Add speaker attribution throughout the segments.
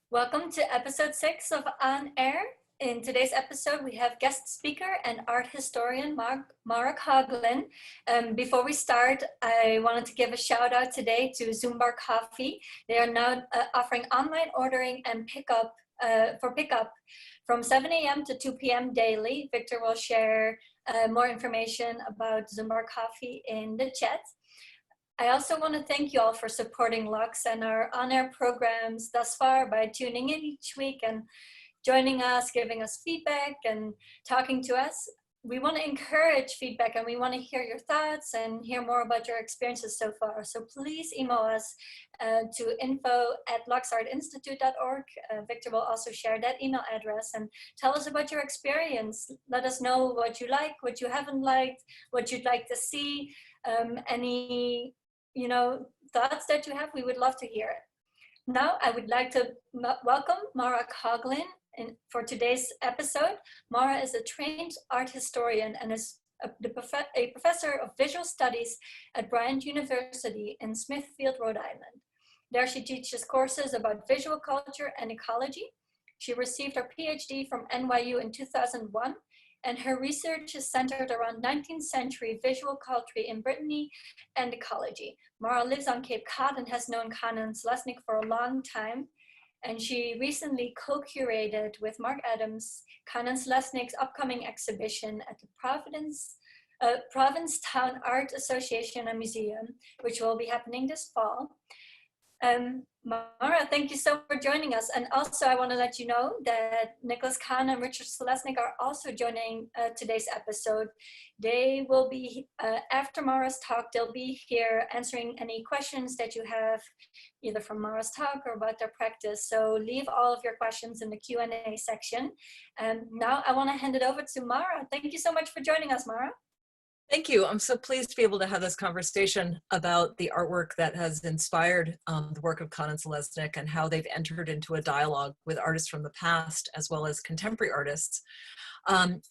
Speaker 1: Welcome to episode 6 of On Air. In today's episode, we have guest speaker and art historian Maura Coughlin. Before we start, I wanted to give a shout out today to Zumbar Coffee. They are now offering online ordering and pickup from 7 a.m. to 2 p.m. daily. Victor will share more information about Zumbar Coffee in the chat. I also want to thank you all for supporting Lux and our on-air programs thus far by tuning in each week and joining us, giving us feedback and talking to us. We want to encourage feedback and we want to hear your thoughts and hear more about your experiences so far. So please email us to info@luxartinstitute.org. Victor will also share that email address and tell us about your experience. Let us know what you like, what you haven't liked, what you'd like to see, any thoughts that you have. We would love to hear it. Now, I would like to welcome Maura Coughlin for today's episode. Maura is a trained art historian and is a professor of visual studies at Bryant University in Smithfield, Rhode Island. There she teaches courses about visual culture and ecology. She received her PhD from NYU in 2001, and her research is centered around 19th century visual culture in Brittany and ecology. Maura lives on Cape Cod and has known Kahn Selesnick for a long time, and she recently co-curated with Mark Adams Kahn Selesnick's upcoming exhibition at the Provincetown Art Association and Museum, which will be happening this fall. Maura, thank you so much for joining us. And also I want to let you know that Nicholas Kahn and Richard Selesnick are also joining today's episode. They will be, after Maura's talk, they'll be here answering any questions that you have either from Maura's talk or about their practice. So leave all of your questions in the Q&A section. And now I want to hand it over to Maura. Thank you so much for joining us, Maura.
Speaker 2: Thank you. I'm so pleased to be able to have this conversation about the artwork that has inspired the work of Kahn Selesnick and how they've entered into a dialogue with artists from the past as well as contemporary artists. And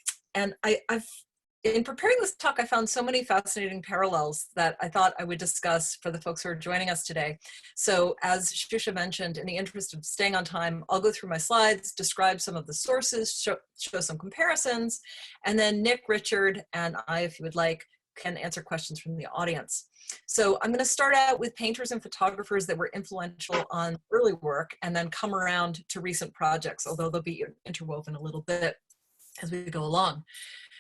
Speaker 2: in preparing this talk, I found so many fascinating parallels that I thought I would discuss for the folks who are joining us today. So as Shusha mentioned, in the interest of staying on time, I'll go through my slides, describe some of the sources, show some comparisons, and then Nick, Richard, and I, if you would like, can answer questions from the audience. So I'm going to start out with painters and photographers that were influential on early work and then come around to recent projects, although they'll be interwoven a little bit as we go along.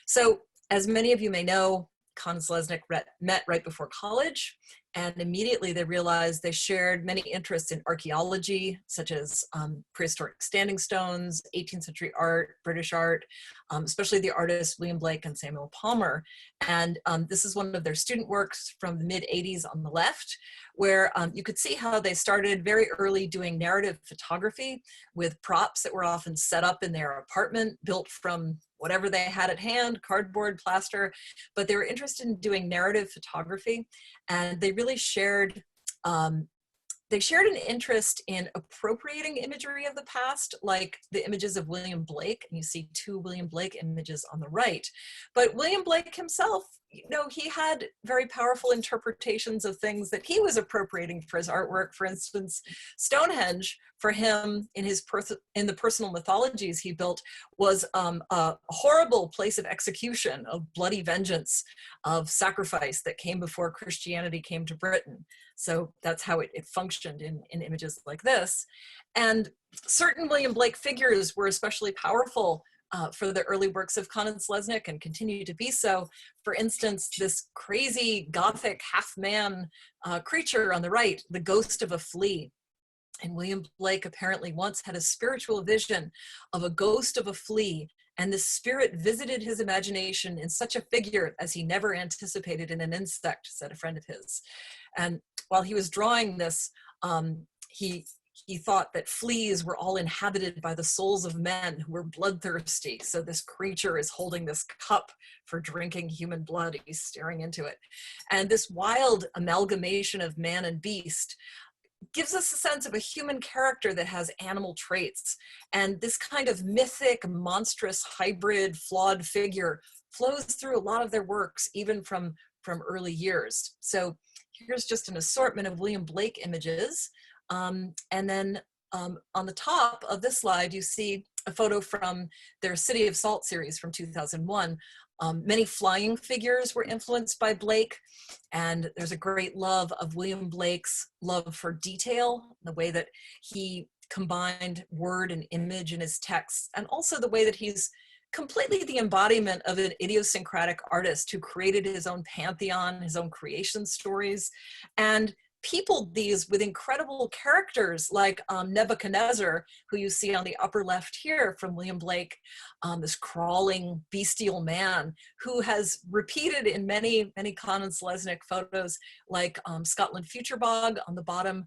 Speaker 2: So as many of you may know, Kahn Selesnick met right before college, and immediately they realized they shared many interests in archaeology, such as prehistoric standing stones, 18th century art, British art, especially the artists William Blake and Samuel Palmer. And this is one of their student works from the mid-'80s on the left, where you could see how they started very early doing narrative photography with props that were often set up in their apartment, built from whatever they had at hand, cardboard, plaster, but they were interested in doing narrative photography, and they really shared an interest in appropriating imagery of the past, like the images of William Blake, and you see two William Blake images on the right. But William Blake himself, he had very powerful interpretations of things that he was appropriating for his artwork. For instance, Stonehenge, for him, in the personal mythologies he built, was a horrible place of execution, of bloody vengeance, of sacrifice that came before Christianity came to Britain. So that's how it functioned in images like this. And certain William Blake figures were especially powerful for the early works of Kahn Selesnick and continue to be so. For instance, this crazy Gothic half-man creature on the right, the ghost of a flea. And William Blake apparently once had a spiritual vision of a ghost of a flea, and the spirit visited his imagination in such a figure as he never anticipated in an insect, said a friend of his. And while he was drawing this, he thought that fleas were all inhabited by the souls of men who were bloodthirsty. So this creature is holding this cup for drinking human blood. He's staring into it. And this wild amalgamation of man and beast gives us a sense of a human character that has animal traits. And this kind of mythic, monstrous, hybrid, flawed figure flows through a lot of their works, even from early years. So here's just an assortment of William Blake images. And then on the top of this slide, you see a photo from their City of Salt series from 2001. Many flying figures were influenced by Blake, and there's a great love of William Blake's love for detail, the way that he combined word and image in his texts, and also the way that he's completely the embodiment of an idiosyncratic artist who created his own pantheon, his own creation stories, and peopled these with incredible characters like Nebuchadnezzar, who you see on the upper left here from William Blake, this crawling bestial man who has repeated in many, many Kahn and Selesnick photos, like Scotland Future Bog on the bottom,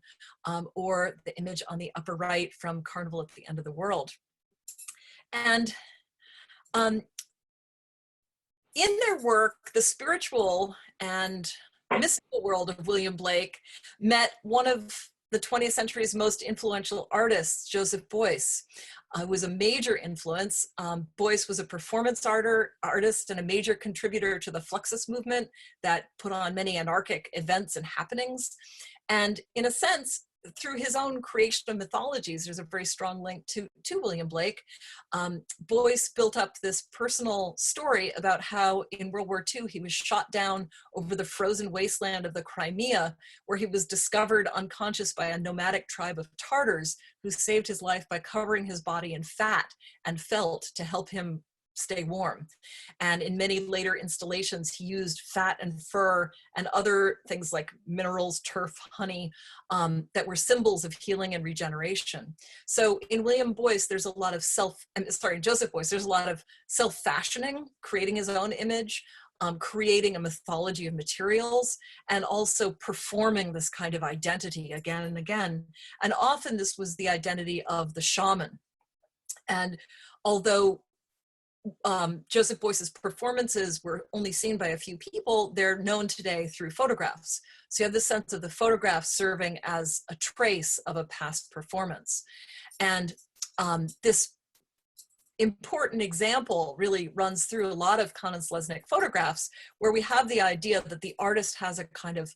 Speaker 2: or the image on the upper right from Carnival at the End of the World. And in their work, the spiritual and mystical world of William Blake met one of the 20th century's most influential artists, Joseph Beuys. Was a major influence. Beuys was a performance artist and a major contributor to the Fluxus movement that put on many anarchic events and happenings. And in a sense, through his own creation of mythologies, there's a very strong link to William Blake. Beuys built up this personal story about how in World War II, he was shot down over the frozen wasteland of the Crimea, where he was discovered unconscious by a nomadic tribe of Tartars who saved his life by covering his body in fat and felt to help him stay warm. And in many later installations, he used fat and fur and other things like minerals, turf, honey, that were symbols of healing and regeneration. So in William Beuys, there's a lot of Joseph Beuys, there's a lot of self-fashioning, creating his own image, creating a mythology of materials, and also performing this kind of identity again and again. And often this was the identity of the shaman. And although Joseph Beuys's performances were only seen by a few people, they're known today through photographs. So you have the sense of the photograph serving as a trace of a past performance. And this important example really runs through a lot of Kahn and Selesnick photographs, where we have the idea that the artist has a kind of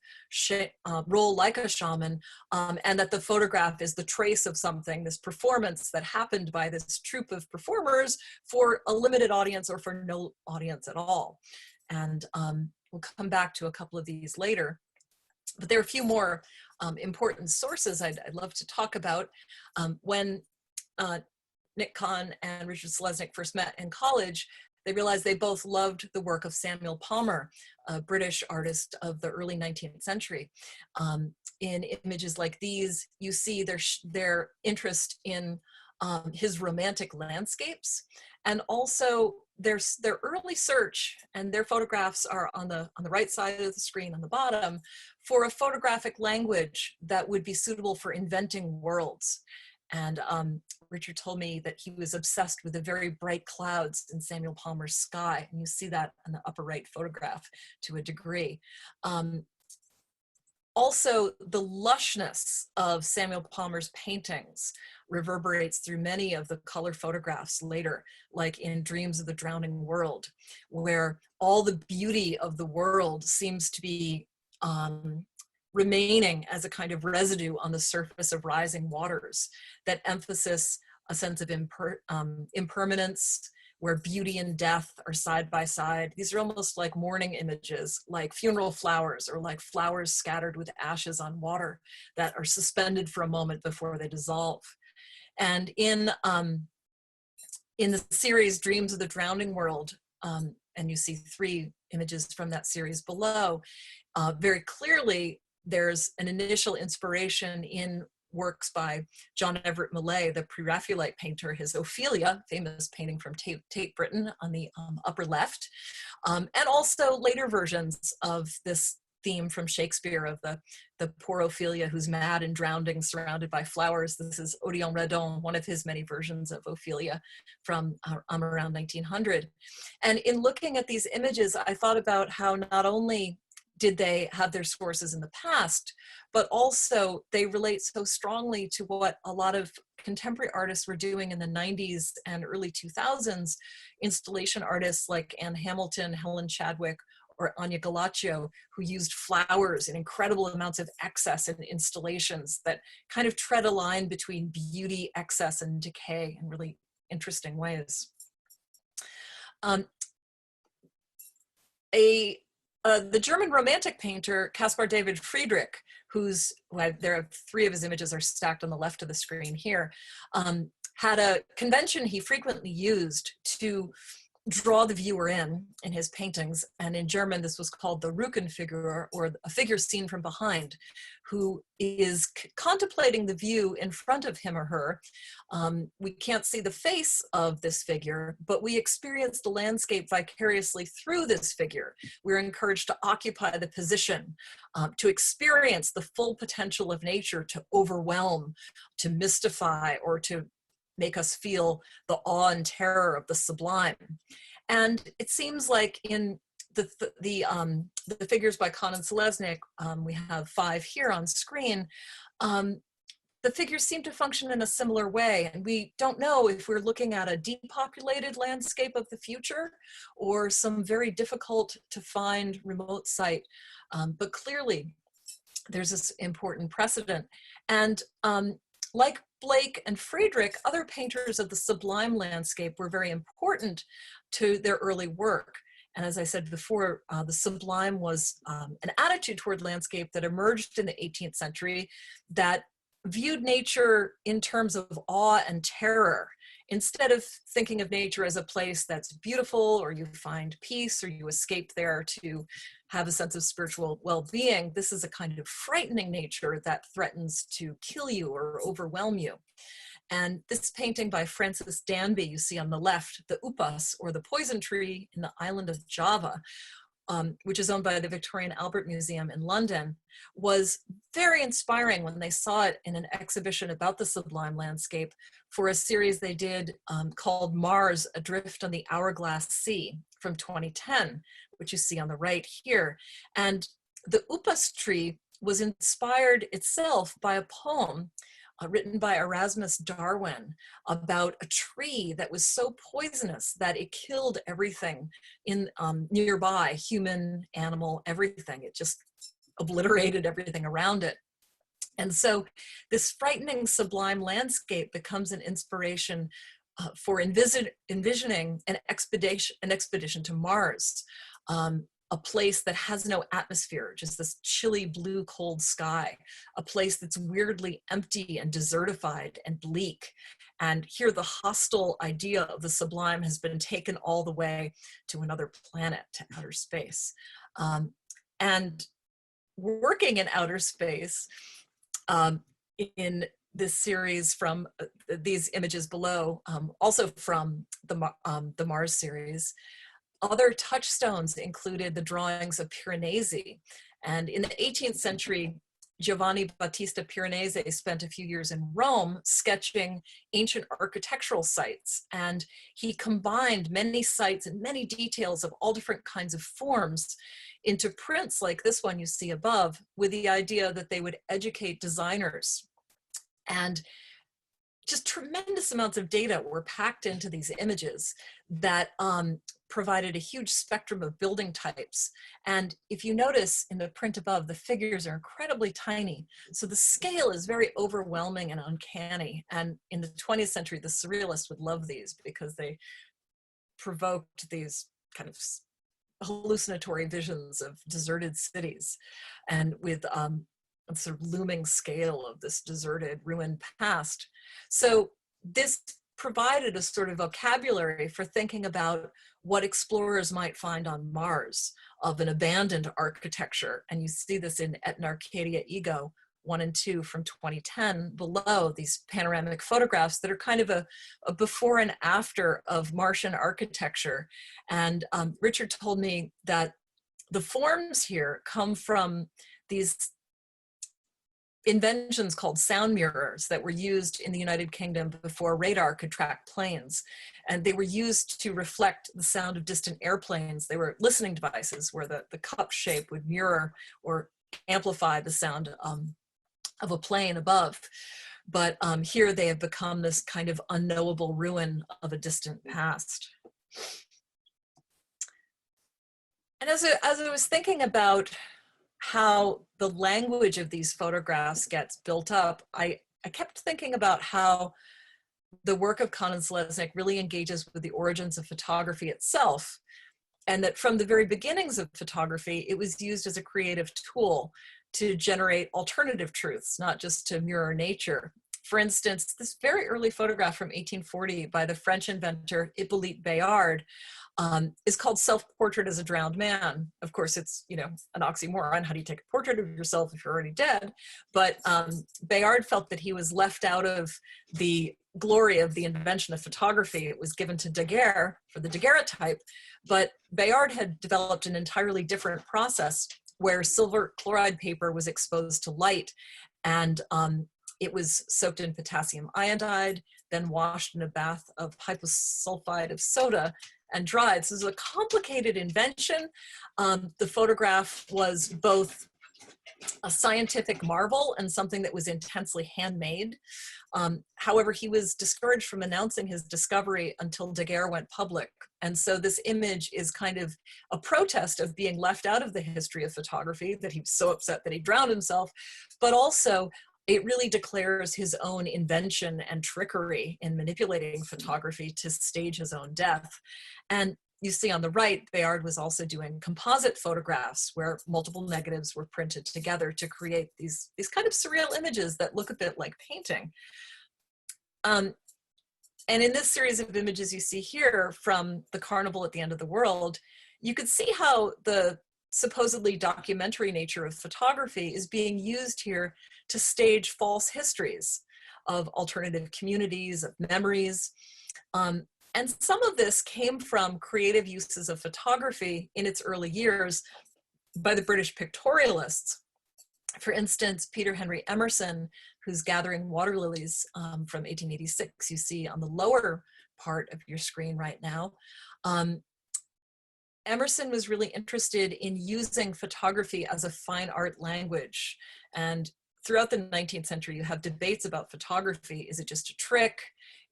Speaker 2: role like a shaman, and that the photograph is the trace of something, this performance that happened by this troupe of performers for a limited audience or for no audience at all. And we'll come back to a couple of these later. But there are a few more important sources I'd love to talk about. When Nick Kahn and Richard Selesnick first met in college, they realized they both loved the work of Samuel Palmer, a British artist of the early 19th century. In images like these, you see their interest in his romantic landscapes, and also their early search, and their photographs are on the right side of the screen on the bottom, for a photographic language that would be suitable for inventing worlds. And Richard told me that he was obsessed with the very bright clouds in Samuel Palmer's sky. And you see that in the upper right photograph to a degree. Also, the lushness of Samuel Palmer's paintings reverberates through many of the color photographs later, like in Dreams of the Drowning World, where all the beauty of the world seems to be remaining as a kind of residue on the surface of rising waters, that emphasis a sense of impermanence, where beauty and death are side by side. These are almost like mourning images, like funeral flowers, or like flowers scattered with ashes on water that are suspended for a moment before they dissolve. And in the series Dreams of the Drowning World, and you see 3 images from that series below, very clearly there's an initial inspiration in works by John Everett Millais, the pre-Raphaelite painter, his Ophelia, famous painting from Tate Britain on the upper left, and also later versions of this theme from Shakespeare of the poor Ophelia who's mad and drowning, surrounded by flowers. This is Odilon Redon, one of his many versions of Ophelia from around 1900. And in looking at these images, I thought about how not only did they have their sources in the past, but also they relate so strongly to what a lot of contemporary artists were doing in the 90s and early 2000s, installation artists like Ann Hamilton, Helen Chadwick, or Anya Galaccio, who used flowers in incredible amounts of excess in installations that kind of tread a line between beauty, excess, and decay in really interesting ways. The German Romantic painter Caspar David Friedrich, there are 3 of his images are stacked on the left of the screen here, had a convention he frequently used to draw the viewer in his paintings. And in German, this was called the Rückenfigur, or a figure seen from behind, who is contemplating the view in front of him or her. We can't see the face of this figure, but we experience the landscape vicariously through this figure. We're encouraged to occupy the position, to experience the full potential of nature, to overwhelm, to mystify, or to make us feel the awe and terror of the sublime. And it seems like in the figures by Kahn and Selesnick, we have 5 here on screen, the figures seem to function in a similar way. And we don't know if we're looking at a depopulated landscape of the future or some very difficult to find remote site. But clearly, there's this important precedent. And like Blake and Friedrich, other painters of the sublime landscape were very important to their early work. And as I said before, the sublime was an attitude toward landscape that emerged in the 18th century that viewed nature in terms of awe and terror. Instead of thinking of nature as a place that's beautiful, or you find peace, or you escape there to have a sense of spiritual well-being, this is a kind of frightening nature that threatens to kill you or overwhelm you. And this painting by Francis Danby, you see on the left, the upas, or the poison tree in the island of Java, which is owned by the Victoria and Albert Museum in London, was very inspiring when they saw it in an exhibition about the sublime landscape for a series they did called Mars, Adrift on the Hourglass Sea from 2010, which you see on the right here. And the upas tree was inspired itself by a poem written by Erasmus Darwin about a tree that was so poisonous that it killed everything in nearby, human, animal, everything. It just obliterated everything around it. And so this frightening sublime landscape becomes an inspiration for envisioning an expedition to Mars, a place that has no atmosphere, just this chilly blue cold sky, a place that's weirdly empty and desertified and bleak. And here the hostile idea of the sublime has been taken all the way to another planet, to outer space. And working in outer space, in this series from these images below, also from the Mars series, other touchstones included the drawings of Piranesi. And in the 18th century, Giovanni Battista Piranesi spent a few years in Rome sketching ancient architectural sites. And he combined many sites and many details of all different kinds of forms into prints like this one you see above, with the idea that they would educate designers. And just tremendous amounts of data were packed into these images that provided a huge spectrum of building types. And if you notice in the print above, the figures are incredibly tiny. So the scale is very overwhelming and uncanny. And in the 20th century, the surrealists would love these because they provoked these kind of hallucinatory visions of deserted cities, and with a sort of looming scale of this deserted, ruined past. So this provided a sort of vocabulary for thinking about what explorers might find on Mars of an abandoned architecture. And you see this in Et in Arcadia Ego 1 and 2 from 2010 below, these panoramic photographs that are kind of a before and after of Martian architecture. And Richard told me that the forms here come from these inventions called sound mirrors that were used in the United Kingdom before radar could track planes. And they were used to reflect the sound of distant airplanes. They were listening devices where the cup shape would mirror or amplify the sound of a plane above. But here they have become this kind of unknowable ruin of a distant past. And as I was thinking about how the language of these photographs gets built up, I kept thinking about how the work of Kahn Selesnick really engages with the origins of photography itself, and that from the very beginnings of photography, it was used as a creative tool to generate alternative truths, not just to mirror nature. For instance, this very early photograph from 1840 by the French inventor Hippolyte Bayard is called Self-Portrait as a Drowned Man. Of course, it's, you know, an oxymoron. How do you take a portrait of yourself if you're already dead? But Bayard felt that he was left out of the glory of the invention of photography. It was given to Daguerre for the daguerreotype, but Bayard had developed an entirely different process where silver chloride paper was exposed to light, and it was soaked in potassium iodide, then washed in a bath of hyposulfide of soda and dried. So this is a complicated invention. The photograph was both a scientific marvel and something that was intensely handmade. However, he was discouraged from announcing his discovery until Daguerre went public. And so this image is kind of a protest of being left out of the history of photography, that he was so upset that he drowned himself, but also it really declares his own invention and trickery in manipulating photography to stage his own death. And you see on the right, Bayard was also doing composite photographs where multiple negatives were printed together to create these kind of surreal images that look a bit like painting. And in this series of images you see here from the Carnival at the End of the World, you could see how the supposedly documentary nature of photography is being used here to stage false histories of alternative communities, of memories. And some of this came from creative uses of photography in its early years by the British pictorialists. For instance, Peter Henry Emerson, who's Gathering Water Lilies from 1886, you see on the lower part of your screen right now. Emerson was really interested in using photography as a fine art language. And throughout the 19th century, you have debates about photography. Is it just a trick?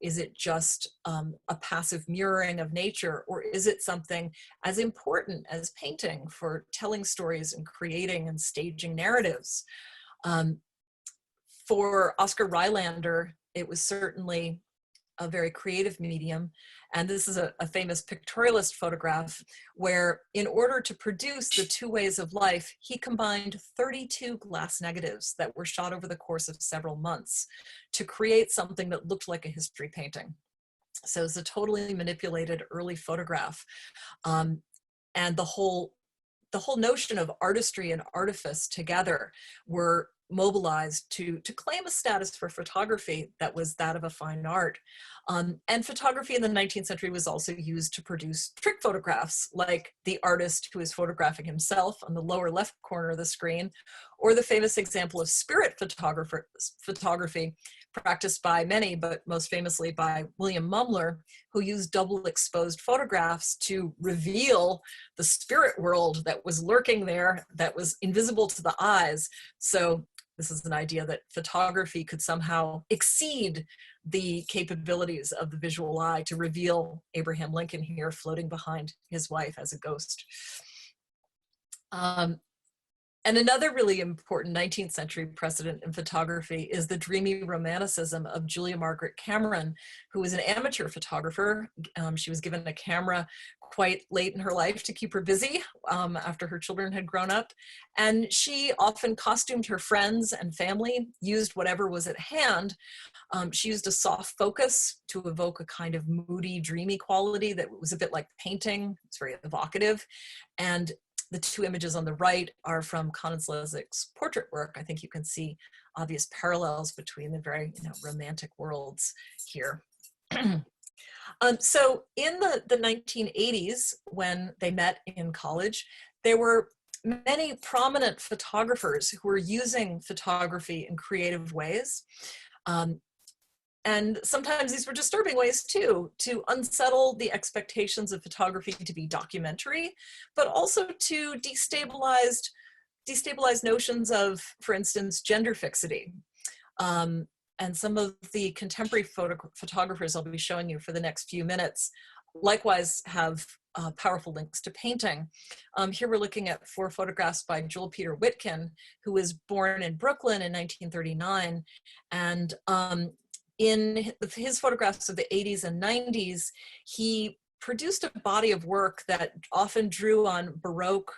Speaker 2: Is it just a passive mirroring of nature? Or is it something as important as painting for telling stories and creating and staging narratives? For Oscar Rylander, it was certainly a very creative medium. And this is a famous pictorialist photograph where, in order to produce the two ways of life, he combined 32 glass negatives that were shot over the course of several months to create something that looked like a history painting. So it's a totally manipulated early photograph. And the whole notion of artistry and artifice together were mobilized to claim a status for photography that was that of a fine art. And photography in the 19th century was also used to produce trick photographs, like the artist who is photographing himself on the lower left corner of the screen, or the famous example of spirit photography practiced by many, but most famously by William Mumler, who used double exposed photographs to reveal the spirit world that was lurking there, that was invisible to the eyes. So this is an idea that photography could somehow exceed the capabilities of the visual eye to reveal Abraham Lincoln here floating behind his wife as a ghost. And another really important 19th century precedent in photography is the dreamy romanticism of Julia Margaret Cameron, who was an amateur photographer. She was given a camera quite late in her life to keep her busy after her children had grown up. And she often costumed her friends and family, used whatever was at hand. She used a soft focus to evoke a kind of moody, dreamy quality that was a bit like painting. It's very evocative. And the two images on the right are from Kahn Selesnick's portrait work. I think you can see obvious parallels between the very romantic worlds here. So in the 1980s, when they met in college, there were many prominent photographers who were using photography in creative ways. And sometimes these were disturbing ways too, to unsettle the expectations of photography to be documentary, but also to destabilize notions of, for instance, gender fixity. And some of the contemporary photographers I'll be showing you for the next few minutes likewise have powerful links to painting. Here we're looking at 4 photographs by Joel Peter Witkin, who was born in Brooklyn in 1939. And in his photographs of the 80s and 90s, he produced a body of work that often drew on Baroque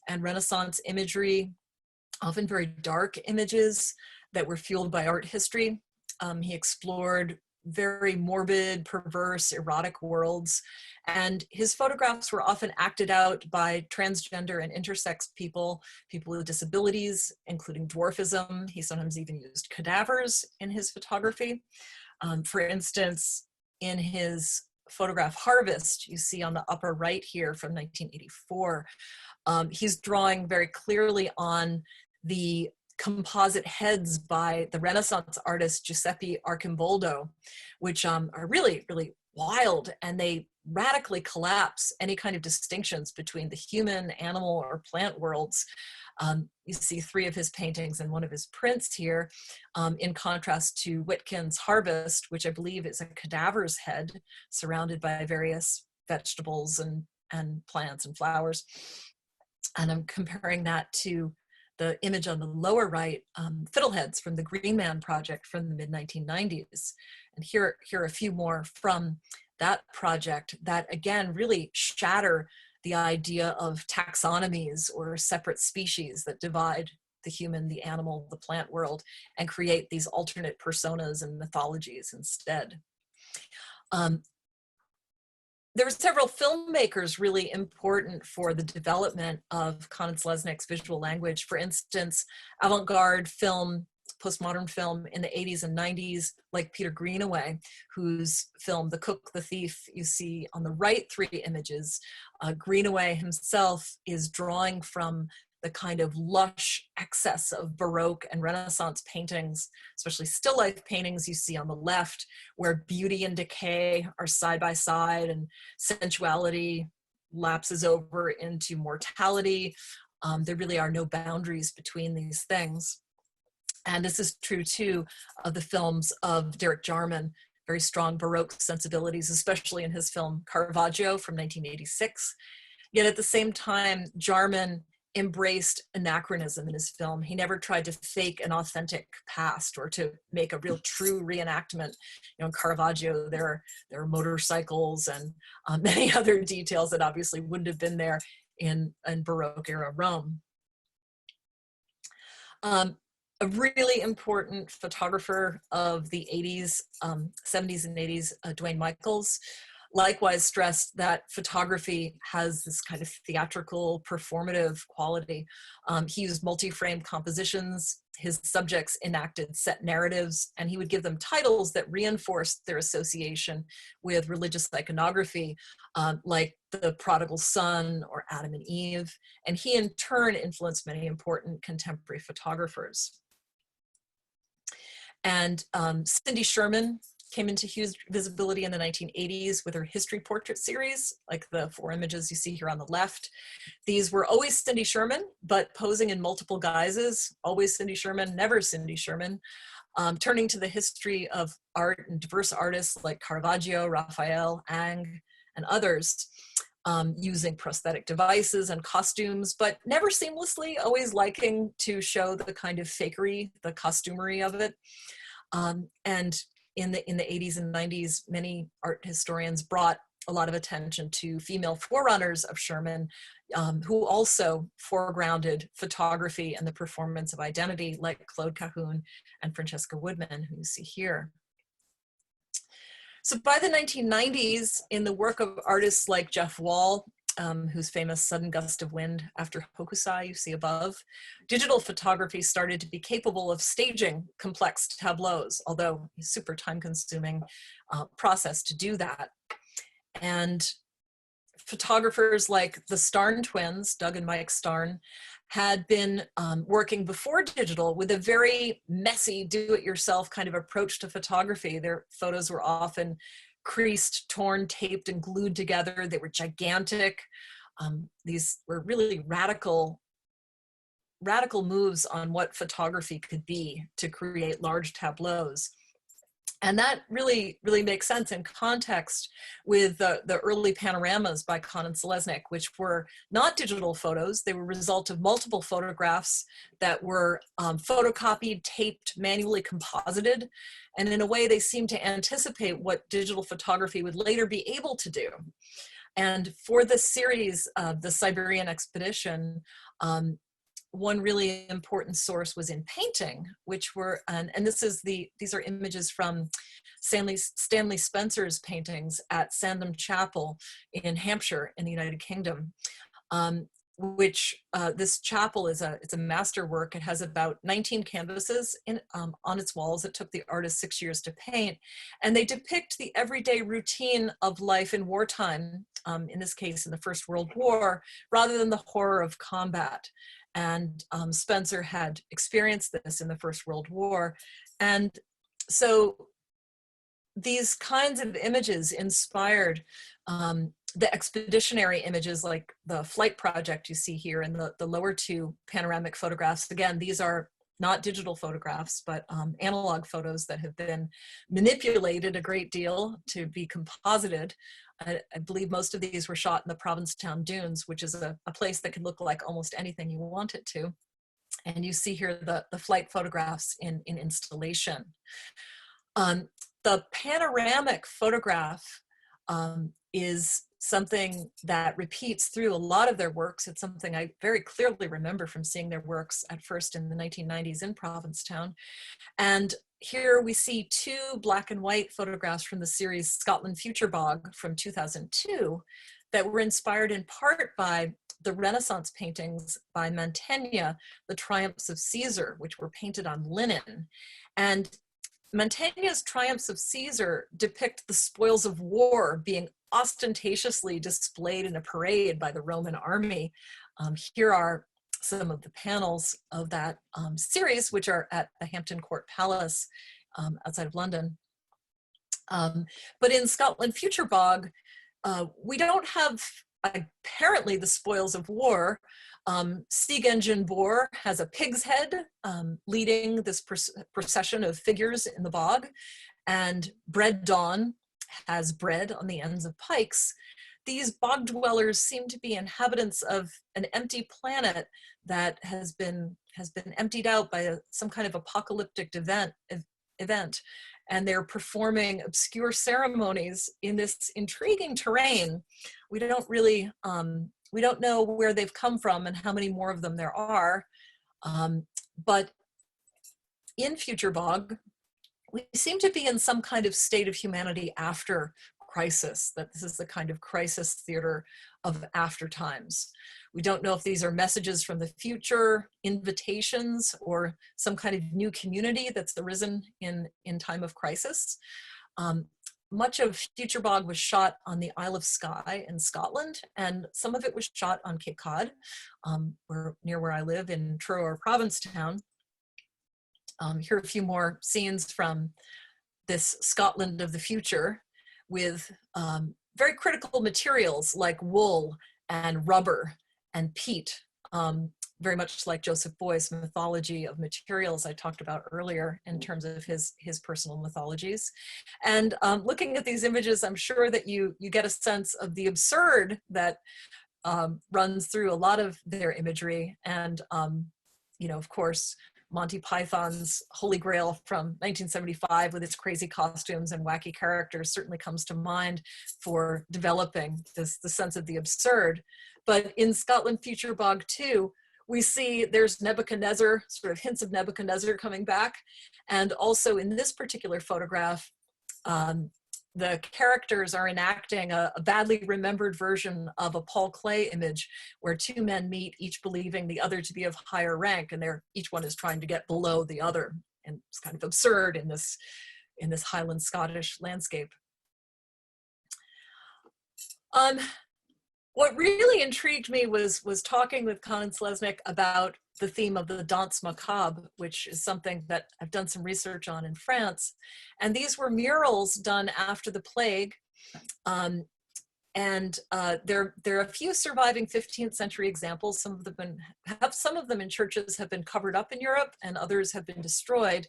Speaker 2: and Renaissance imagery, often very dark images that were fueled by art history. He explored very morbid, perverse, erotic worlds. And his photographs were often acted out by transgender and intersex people, people with disabilities, including dwarfism. He sometimes even used cadavers in his photography. For instance, in his photograph Harvest, you see on the upper right here from 1984, he's drawing very clearly on the composite heads by the Renaissance artist Giuseppe Arcimboldo, which are really, really wild, and they radically collapse any kind of distinctions between the human, animal, or plant worlds. You see 3 of his paintings and 1 of his prints here, in contrast to Witkin's Harvest, which I believe is a cadaver's head surrounded by various vegetables and plants and flowers. And I'm comparing that to the image on the lower right, fiddleheads from the Green Man project from the mid-1990s. And here are a few more from that project that, again, really shatter the idea of taxonomies or separate species that divide the human, the animal, the plant world, and create these alternate personas and mythologies instead. There were several filmmakers really important for the development of Kahn Selesnick's visual language. For instance, avant-garde film, postmodern film in the 80s and 90s, like Peter Greenaway, whose film The Cook, the Thief, you see on the right 3 images. Greenaway himself is drawing from the kind of lush excess of Baroque and Renaissance paintings, especially still life paintings you see on the left, where beauty and decay are side by side and sensuality lapses over into mortality. There really are no boundaries between these things. And this is true too of the films of Derek Jarman, very strong Baroque sensibilities, especially in his film Caravaggio from 1986. Yet at the same time, Jarman embraced anachronism in his film. He never tried to fake an authentic past or to make a real true reenactment. You know, in Caravaggio, there are motorcycles and many other details that obviously wouldn't have been there in Baroque era Rome. A really important photographer of the 80s, 70s and 80s, Dwayne Michaels, likewise stressed that photography has this kind of theatrical, performative quality. He used multi-frame compositions. His subjects enacted set narratives, and he would give them titles that reinforced their association with religious iconography, like The Prodigal Son or Adam and Eve. And he in turn influenced many important contemporary photographers. And Cindy Sherman came into huge visibility in the 1980s with her history portrait series, like the 4 images you see here on the left. These were always Cindy Sherman, but posing in multiple guises, always Cindy Sherman, never Cindy Sherman, turning to the history of art and diverse artists like Caravaggio, Raphael, Ang, and others, using prosthetic devices and costumes, but never seamlessly, always liking to show the kind of fakery, the costumery of it. And in the 80s and 90s, many art historians brought a lot of attention to female forerunners of Sherman, who also foregrounded photography and the performance of identity, like Claude Cahun and Francesca Woodman, who you see here. So by the 1990s, in the work of artists like Jeff Wall, whose famous Sudden Gust of Wind after Hokusai you see above, digital photography started to be capable of staging complex tableaus, although a super time-consuming process to do that. And photographers like the Starn twins, Doug and Mike Starn, had been working before digital with a very messy, do-it-yourself kind of approach to photography. Their photos were often creased, torn, taped, and glued together. They were gigantic. These were really radical moves on what photography could be to create large tableaus. And that really, really makes sense in context with the early panoramas by Kahn and Selesnick, which were not digital photos. They were a result of multiple photographs that were photocopied, taped, manually composited. And in a way, they seem to anticipate what digital photography would later be able to do. And for this series of the Siberian expedition, one really important source was in painting, which were, and these are images from Stanley Spencer's paintings at Sandham Chapel in Hampshire in the United Kingdom, this chapel it's a masterwork. It has about 19 canvases on its walls. It took the artist 6 years to paint, and they depict the everyday routine of life in wartime, in this case in the First World War, rather than the horror of combat. And Spencer had experienced this in the First World War. And so these kinds of images inspired the expeditionary images like the flight project you see here and the lower two panoramic photographs. Again, these are not digital photographs, but analog photos that have been manipulated a great deal to be composited. I believe most of these were shot in the Provincetown Dunes, which is a place that can look like almost anything you want it to. And you see here the flight photographs in installation. The panoramic photograph is something that repeats through a lot of their works. It's something I very clearly remember from seeing their works at first in the 1990s in Provincetown. And here we see two black and white photographs from the series Scotland Future Bog from 2002 that were inspired in part by the Renaissance paintings by Mantegna, The Triumphs of Caesar, which were painted on linen. And Mantegna's Triumphs of Caesar depict the spoils of war being ostentatiously displayed in a parade by the Roman army. Here are some of the panels of that series, which are at the Hampton Court Palace outside of London. But in Scotland Future Bog, we don't have apparently the spoils of war. Sieg Engine Bor has a pig's head leading this procession of figures in the bog, and Bread Dawn has bread on the ends of pikes. These bog dwellers seem to be inhabitants of an empty planet that has been emptied out by some kind of apocalyptic event, and they're performing obscure ceremonies in this intriguing terrain. We don't really, we don't know where they've come from and how many more of them there are, but in Future Bog, we seem to be in some kind of state of humanity after crisis, that this is the kind of crisis theater of after times. We don't know if these are messages from the future, invitations, or some kind of new community that's arisen in time of crisis. Much of Future Bog was shot on the Isle of Skye in Scotland, and some of it was shot on Cape Cod, near where I live in Truro or Provincetown. Here are a few more scenes from this Scotland of the future with very critical materials like wool and rubber and peat, very much like Joseph Beuys' mythology of materials I talked about earlier in terms of his personal mythologies. And looking at these images, I'm sure that you get a sense of the absurd that runs through a lot of their imagery. And, you know, of course, Monty Python's Holy Grail from 1975 with its crazy costumes and wacky characters certainly comes to mind for developing the sense of the absurd. But in Scotland Future Bog 2, we see there's Nebuchadnezzar, sort of hints of Nebuchadnezzar coming back. And also in this particular photograph, the characters are enacting a badly remembered version of a Paul Klee image where two men meet, each believing the other to be of higher rank, and each one is trying to get below the other. And it's kind of absurd in this Highland Scottish landscape. What really intrigued me was talking with Kahn Selesnick about the theme of the Danse Macabre, which is something that I've done some research on in France. And these were murals done after the plague And there are a few surviving 15th century examples. Some of them in churches have been covered up in Europe, and others have been destroyed.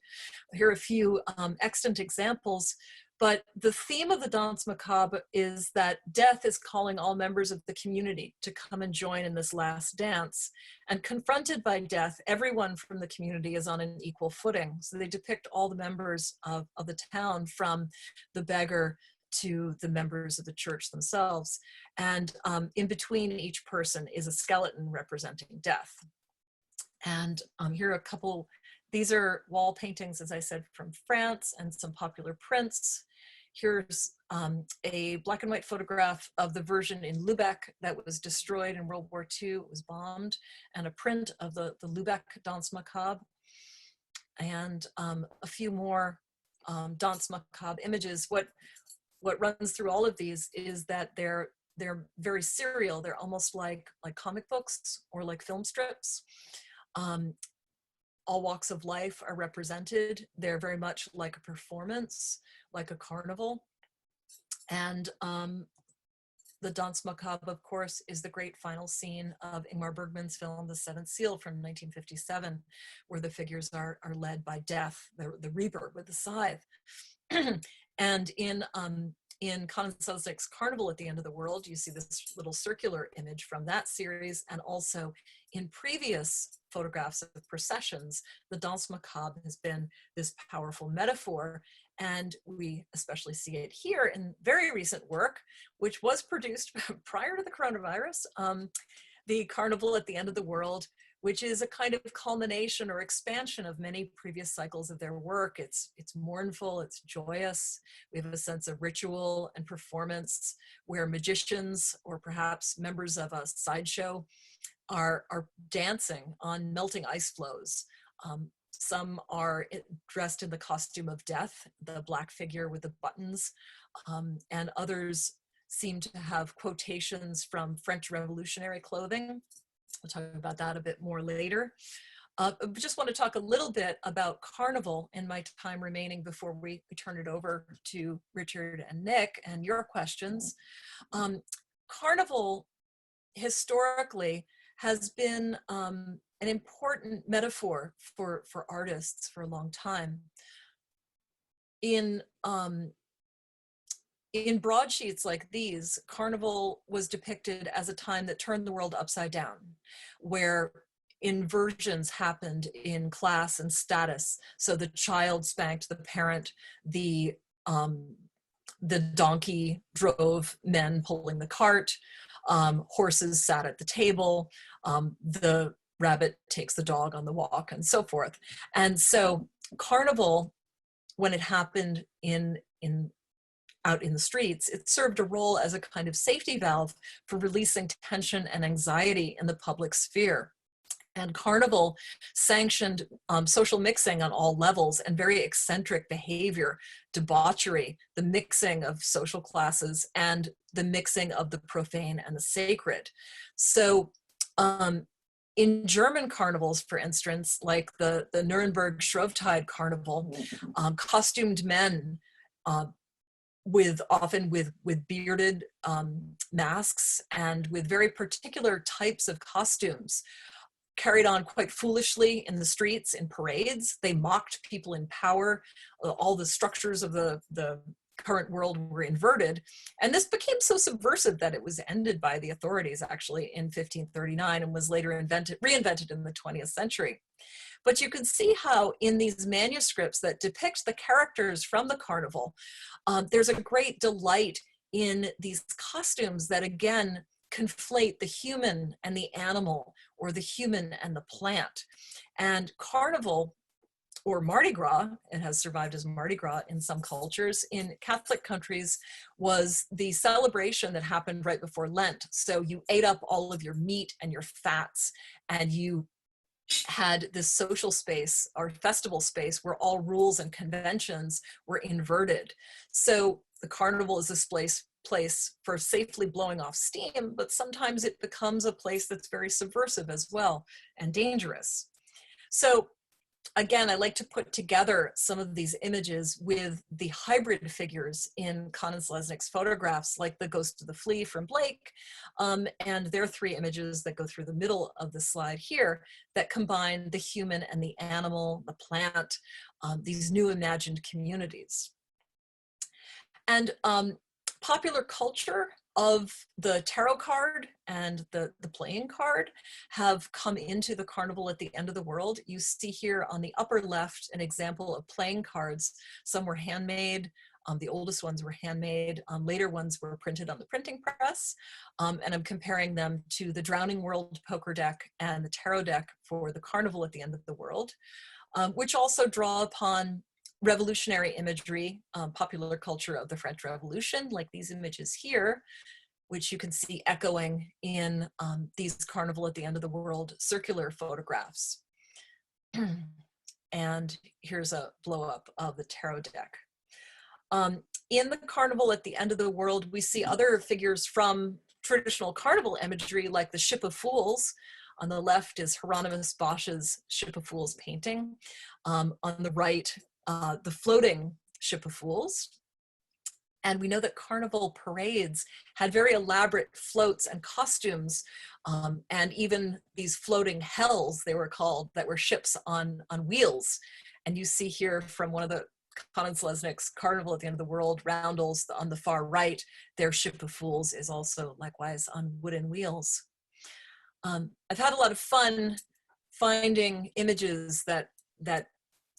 Speaker 2: Here are a few extant examples. But the theme of the Danse Macabre is that death is calling all members of the community to come and join in this last dance. And confronted by death, everyone from the community is on an equal footing. So they depict all the members of the town, from the beggar to the members of the church themselves. And in between each person is a skeleton representing death. And here are a couple. These are wall paintings, as I said, from France, and some popular prints. Here's a black and white photograph of the version in Lübeck that was destroyed in World War II. It was bombed, and a print of the Lübeck Danse Macabre. And a few more Danse Macabre images. What runs through all of these is that they're very serial. They're almost like comic books or like film strips. All walks of life are represented. They're very much like a performance, like a carnival. And the Danse Macabre, of course, is the great final scene of Ingmar Bergman's film, The Seventh Seal from 1957, where the figures are led by death, the reaper with the scythe. And in Kahn Selesnick's Carnival at the End of the World, you see this little circular image from that series, and also in previous photographs of processions, the Danse Macabre has been this powerful metaphor, and we especially see it here in very recent work, which was produced prior to the coronavirus, the Carnival at the End of the World, which is a kind of culmination or expansion of many previous cycles of their work. It's mournful, it's joyous. We have a sense of ritual and performance where magicians, or perhaps members of a sideshow, are dancing on melting ice floes. Some are dressed in the costume of death, the black figure with the buttons, and others seem to have quotations from French revolutionary clothing. We'll talk about that a bit more later. I just want to talk a little bit about Carnival in my time remaining before we turn it over to Richard and Nick and your questions. Carnival historically has been an important metaphor for artists for a long time. In broadsheets like these, Carnival was depicted as a time that turned the world upside down, where inversions happened in class and status. So the child spanked the parent, the donkey drove men pulling the cart, horses sat at the table, the rabbit takes the dog on the walk, and so forth. And so Carnival, when it happened out in the streets, it served a role as a kind of safety valve for releasing tension and anxiety in the public sphere. And Carnival sanctioned social mixing on all levels and very eccentric behavior, debauchery, the mixing of social classes, and the mixing of the profane and the sacred. So in German carnivals, for instance, like the Nuremberg Shrovetide Carnival, costumed men, often with bearded masks and with very particular types of costumes, carried on quite foolishly in the streets, in parades. They mocked people in power. All the structures of the current world were inverted. And this became so subversive that it was ended by the authorities actually in 1539 and was later reinvented in the 20th century. But you can see how in these manuscripts that depict the characters from the carnival, there's a great delight in these costumes that again conflate the human and the animal, or the human and the plant. And Carnival, or Mardi Gras, it has survived as Mardi Gras in some cultures, in Catholic countries was the celebration that happened right before Lent. So you ate up all of your meat and your fats, and you had this social space or festival space where all rules and conventions were inverted. So the carnival is this place for safely blowing off steam, but sometimes it becomes a place that's very subversive as well and dangerous. So again, I like to put together some of these images with the hybrid figures in Kahn Selesnick's photographs, like the Ghost of the Flea from Blake, and their 3 images that go through the middle of the slide here that combine the human and the animal, the plant, these new imagined communities. And popular culture of the tarot card and the playing card have come into the carnival at the end of the world. You see here on the upper left an example of playing cards. Some were handmade. The oldest ones were handmade. Later ones were printed on the printing press. And I'm comparing them to the Drowning World poker deck and the tarot deck for the carnival at the end of the world, which also draw upon revolutionary imagery, popular culture of the French Revolution, like these images here, which you can see echoing in these Carnival at the End of the World circular photographs. And here's a blow up of the tarot deck. In the Carnival at the End of the World, we see other figures from traditional carnival imagery, like the Ship of Fools. On the left is Hieronymus Bosch's Ship of Fools painting. On the right, the floating Ship of Fools. And we know that carnival parades had very elaborate floats and costumes, and even these floating hells, they were called, that were ships on wheels. And you see here from one of the Kahn Selesnick's Carnival at the End of the World roundels on the far right, their Ship of Fools is also likewise on wooden wheels. I've had a lot of fun finding images that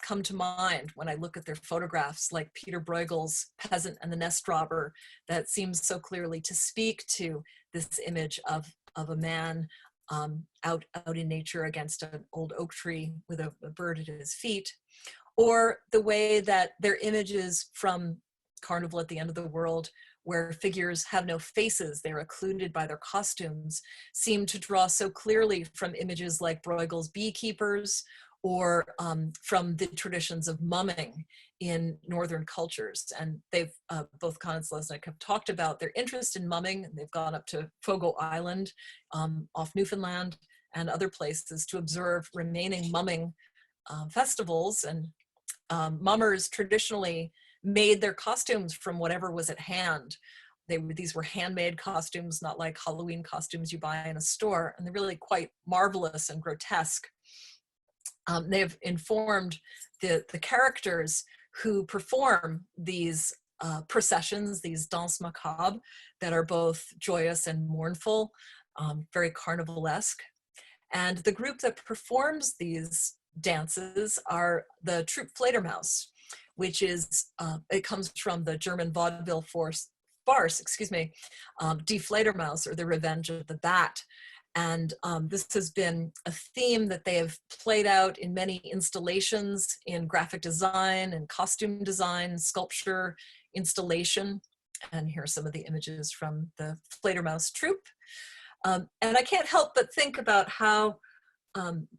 Speaker 2: come to mind when I look at their photographs, like Peter Bruegel's Peasant and the Nest Robber, that seems so clearly to speak to this image of a man out in nature against an old oak tree with a bird at his feet, or the way that their images from Carnival at the End of the World, where figures have no faces, they're occluded by their costumes, seem to draw so clearly from images like Bruegel's Beekeepers, or from the traditions of mumming in Northern cultures. And they've, both Kahn and Selesnick have talked about their interest in mumming, and they've gone up to Fogo Island off Newfoundland and other places to observe remaining mumming festivals. And mummers traditionally made their costumes from whatever was at hand. These were handmade costumes, not like Halloween costumes you buy in a store, and they're really quite marvelous and grotesque. They've informed the characters who perform these processions, these Danse Macabre, that are both joyous and mournful, very carnivalesque. And the group that performs these dances are the troupe Fledermaus, which is, it comes from the German vaudeville farce, Die Fledermaus, or The Revenge of the Bat. And this has been a theme that they have played out in many installations in graphic design and costume design, sculpture, installation. And here are some of the images from the Fledermaus troupe. And I can't help but think about how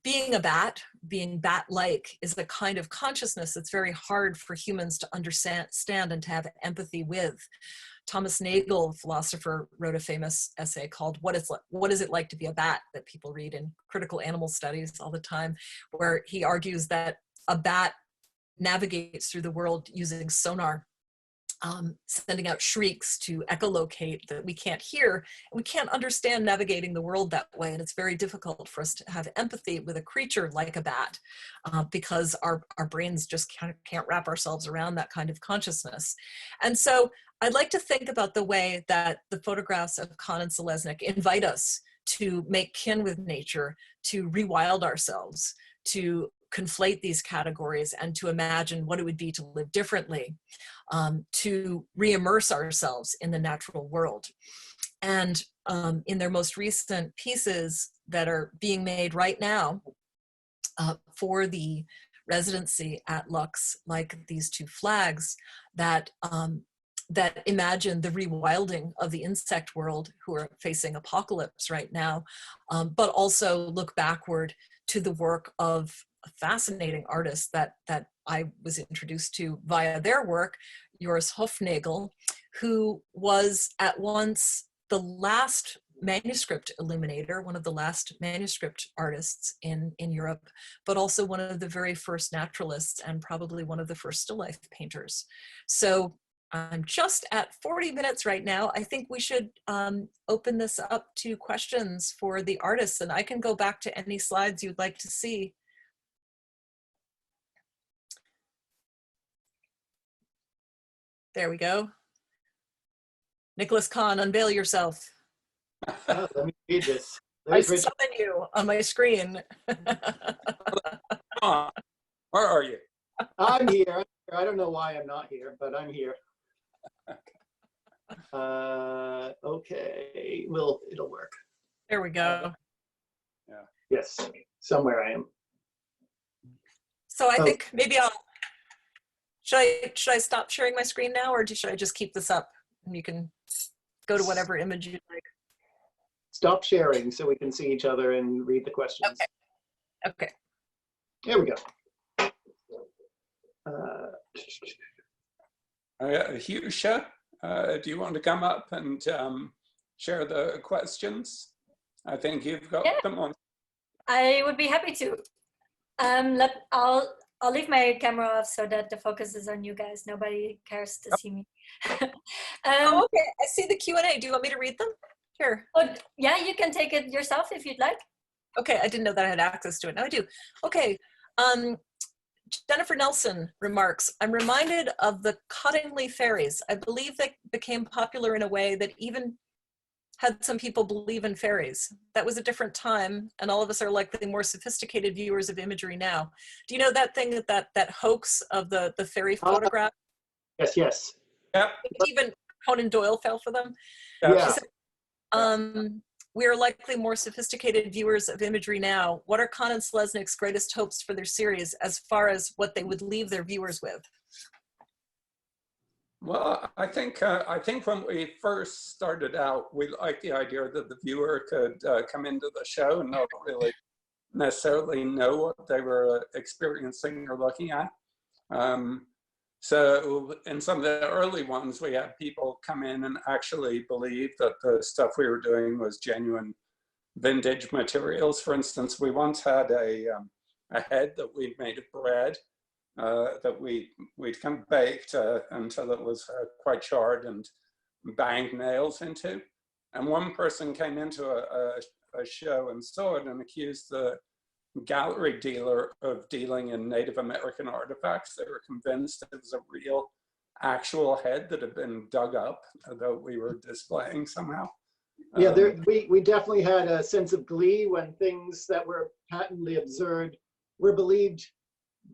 Speaker 2: being a bat, being bat-like, is a kind of consciousness that's very hard for humans to understand and to have empathy with. Thomas Nagel, philosopher, wrote a famous essay called What is it like to be a bat, that people read in critical animal studies all the time, where he argues that a bat navigates through the world using sonar, sending out shrieks to echolocate that we can't hear. We can't understand navigating the world that way, and it's very difficult for us to have empathy with a creature like a bat because our brains just can't wrap ourselves around that kind of consciousness. And so I'd like to think about the way that the photographs of Kahn and Selesnick invite us to make kin with nature, to rewild ourselves, to conflate these categories, and to imagine what it would be to live differently, to re-immerse ourselves in the natural world. And in their most recent pieces that are being made right now for the residency at Lux, like these two flags that imagine the rewilding of the insect world, who are facing apocalypse right now, but also look backward to the work of fascinating artists that I was introduced to via their work, Joris Hofnagel, who was at once the last manuscript illuminator, one of the last manuscript artists in Europe, but also one of the very first naturalists and probably one of the first still life painters. So I'm just at 40 minutes right now. I think we should open this up to questions for the artists, and I can go back to any slides you'd like to see. There we go. Nicholas Kahn, unveil yourself.
Speaker 3: Oh, let me read this.
Speaker 2: I summon you on my screen.
Speaker 4: Where are you?
Speaker 3: I'm here. I don't know why I'm not here, but I'm here. Okay, well, it'll work.
Speaker 2: There we go.
Speaker 4: Yeah.
Speaker 3: Yes, somewhere I am.
Speaker 2: So I think maybe should I stop sharing my screen now, or should I just keep this up and you can go to whatever image you'd like?
Speaker 3: Stop sharing so we can see each other and read the questions.
Speaker 2: Okay.
Speaker 3: There we go.
Speaker 4: Husha, do you want to come up and share the questions? I think you've got them on.
Speaker 1: I would be happy to. I'll leave my camera off so that the focus is on you guys. Nobody cares to see me.
Speaker 2: Okay, I see the Q&A. Do you want me to read them? Here.
Speaker 1: Oh, yeah, you can take it yourself if you'd like.
Speaker 2: Okay, I didn't know that I had access to it. Now I do. Okay. Jennifer Nelson remarks, I'm reminded of the Cottingley fairies. I believe they became popular in a way that even had some people believe in fairies. That was a different time, and all of us are likely more sophisticated viewers of imagery now. Do you know that thing, that hoax of the fairy photograph?
Speaker 3: Yes.
Speaker 4: Yep.
Speaker 2: Even Conan Doyle fell for them.
Speaker 3: Yeah.
Speaker 2: We are likely more sophisticated viewers of imagery now. What are Kahn and Selesnick's greatest hopes for their series as far as what they would leave their viewers with?
Speaker 4: Well, I think when we first started out, we liked the idea that the viewer could come into the show and not really necessarily know what they were experiencing or looking at. So in some of the early ones, we had people come in and actually believe that the stuff we were doing was genuine vintage materials. For instance, we once had a head that we'd made of bread that we'd kind of baked until it was quite charred and banged nails into. And one person came into a show and saw it and accused the gallery dealer of dealing in Native American artifacts. They were convinced it was a real, actual head that had been dug up that we were displaying somehow.
Speaker 3: Yeah, we definitely had a sense of glee when things that were patently absurd were believed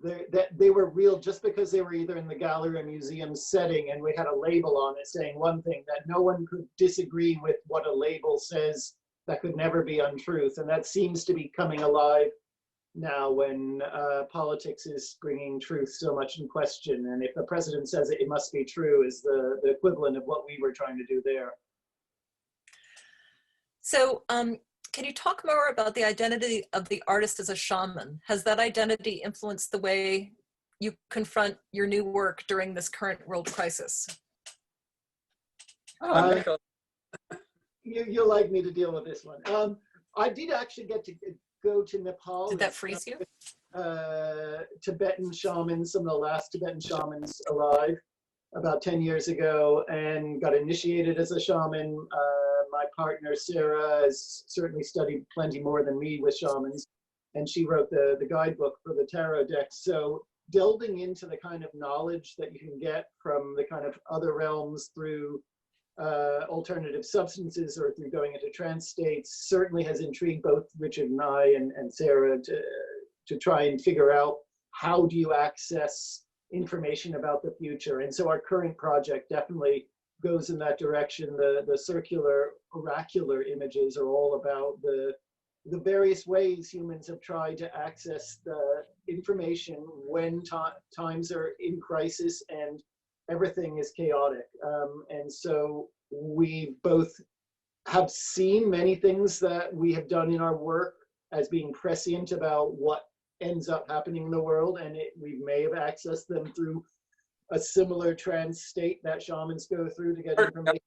Speaker 3: that they were real just because they were either in the gallery or museum setting, and we had a label on it saying one thing, that no one could disagree with what a label says. That could never be untruth, and that seems to be coming alive now when politics is bringing truth so much in question. And if the president says it, it must be true is the equivalent of what we were trying to do there.
Speaker 2: So can you talk more about the identity of the artist as a shaman? Has that identity influenced the way you confront your new work during this current world crisis?
Speaker 3: You'll like me to deal with this one. I did actually get to go to Nepal.
Speaker 2: Did that freeze you?
Speaker 3: Tibetan shamans, some of the last Tibetan shamans alive, about 10 years ago, and got initiated as a shaman. My partner, Sarah, has certainly studied plenty more than me with shamans, and she wrote the guidebook for the tarot decks. So delving into the kind of knowledge that you can get from the kind of other realms through alternative substances or through going into trance states certainly has intrigued both Richard and I and Sarah to try and figure out how do you access information about the future. And so our current project definitely goes in that direction. The circular oracular images are all about the various ways humans have tried to access the information when times are in crisis and everything is chaotic. And so we both have seen many things that we have done in our work as being prescient about what ends up happening in the world, and we may have accessed them through a similar trance state that shamans go through to get information.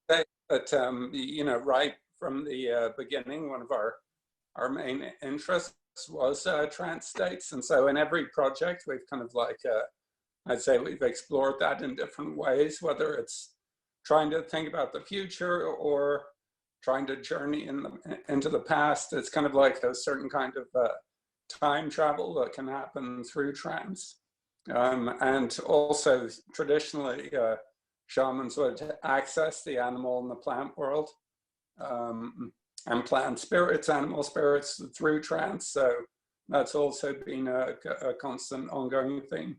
Speaker 4: But you know, right from the beginning, one of our main interests was trance states. And so in every project, we've kind of like, I'd say we've explored that in different ways, whether it's trying to think about the future or trying to journey into the past. It's kind of like a certain kind of time travel that can happen through trance. And also traditionally, shamans would access the animal and the plant world, and plant spirits, animal spirits through trance. So that's also been a constant ongoing theme.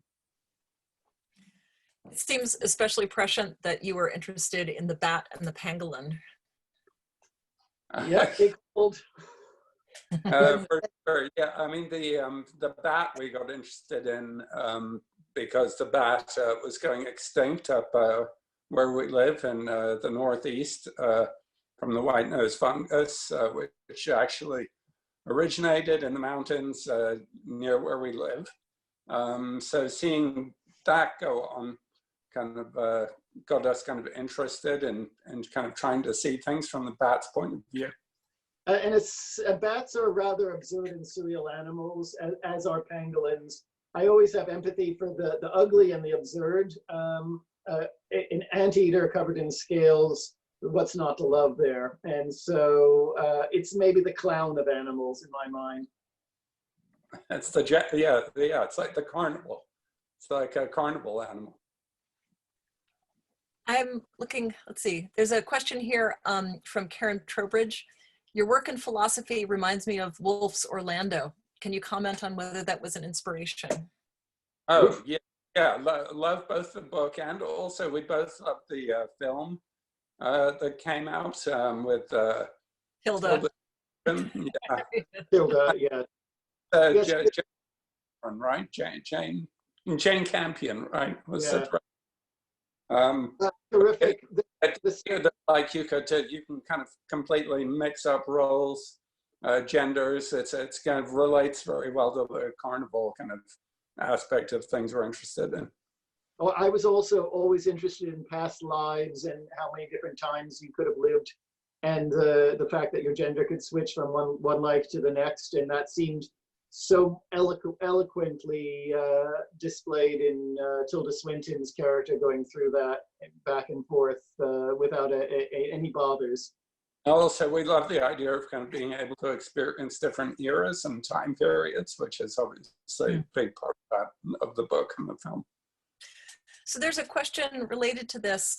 Speaker 2: It seems especially prescient that you were interested in the bat and the pangolin.
Speaker 3: Yeah, big old.
Speaker 4: For sure. Yeah, I mean the bat we got interested in because the bat was going extinct up where we live in the Northeast from the white-nosed fungus, which actually originated in the mountains near where we live. So seeing that go on kind of got us kind of interested in kind of trying to see things from the bat's point of view.
Speaker 3: And it's bats are rather absurd and surreal animals, as are pangolins. I always have empathy for the ugly and the absurd. An anteater covered in scales, what's not to love there? And so it's maybe the clown of animals in my mind.
Speaker 4: It's it's like the carnival. It's like a carnival animal.
Speaker 2: I'm looking, let's see, there's a question here from Karen Trowbridge. Your work in philosophy reminds me of Woolf's Orlando. Can you comment on whether that was an inspiration?
Speaker 4: Oh, yeah, love both the book and also we both love the film that came out with
Speaker 2: Hilda.
Speaker 4: Yeah.
Speaker 3: Hilda, yeah.
Speaker 4: Yes. Right? Jane Campion, right? Was
Speaker 3: Yeah.
Speaker 4: it right?
Speaker 3: Terrific.
Speaker 4: Like you can kind of completely mix up roles, genders. It's kind of relates very well to the carnival kind of aspect of things we're interested in.
Speaker 3: Oh, I was also always interested in past lives and how many different times you could have lived, and the fact that your gender could switch from one life to the next, and that seemed so eloquently displayed in Tilda Swinton's character going through that back and forth without any bothers.
Speaker 4: Also, we love the idea of kind of being able to experience different eras and time periods, which is obviously a big part of the book and the film.
Speaker 2: So there's a question related to this.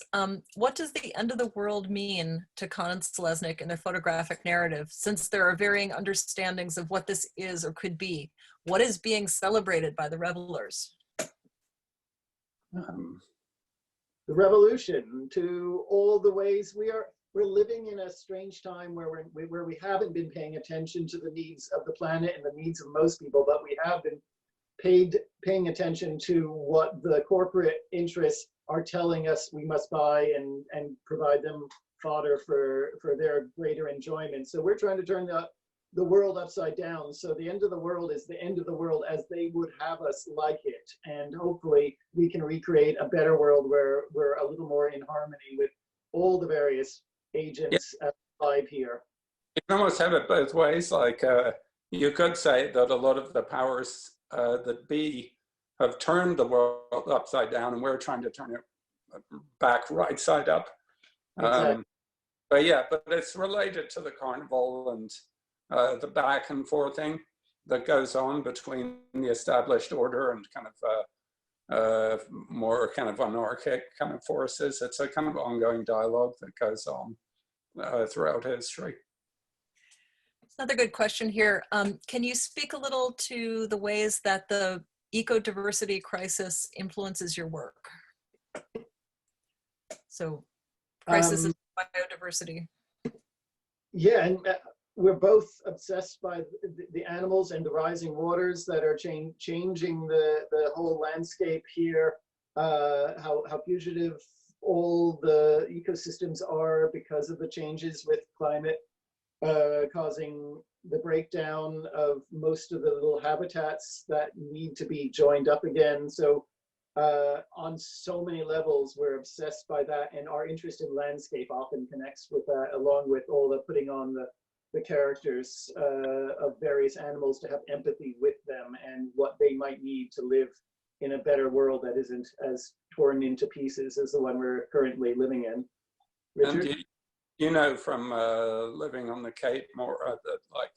Speaker 2: What does the end of the world mean to Kahn and Selesnick in their photographic narrative, since there are varying understandings of what this is or could be? What is being celebrated by the revelers?
Speaker 3: The revolution, to all the ways we're living in a strange time where we haven't been paying attention to the needs of the planet and the needs of most people, but we have been paying attention to what the corporate interests are telling us we must buy and provide them fodder for their greater enjoyment. So we're trying to turn the world upside down. So the end of the world is the end of the world as they would have us like it. And hopefully we can recreate a better world where we're a little more in harmony with all the various agents alive here.
Speaker 4: You can almost have it both ways. Like you could say that a lot of the powers that be have turned the world upside down, and we're trying to turn it back right side up.
Speaker 3: Exactly.
Speaker 4: But it's related to the carnival and the back and forth thing that goes on between the established order and kind of more kind of anarchic kind of forces. It's a kind of ongoing dialogue that goes on throughout history.
Speaker 2: Another good question here. Can you speak a little to the ways that the eco-diversity crisis influences your work? So, crisis of biodiversity. Yeah,
Speaker 3: and we're both obsessed by the animals and the rising waters that are changing the whole landscape here. How fugitive all the ecosystems are because of the changes with climate. Causing the breakdown of most of the little habitats that need to be joined up again. So on so many levels. We're obsessed by that, and our interest in landscape often connects with that, along with all the putting on the characters of various animals to have empathy with them and what they might need to live in a better world that isn't as torn into pieces as the one we're currently living in. Richard?
Speaker 4: And you know from living on the Cape, Maura, that like,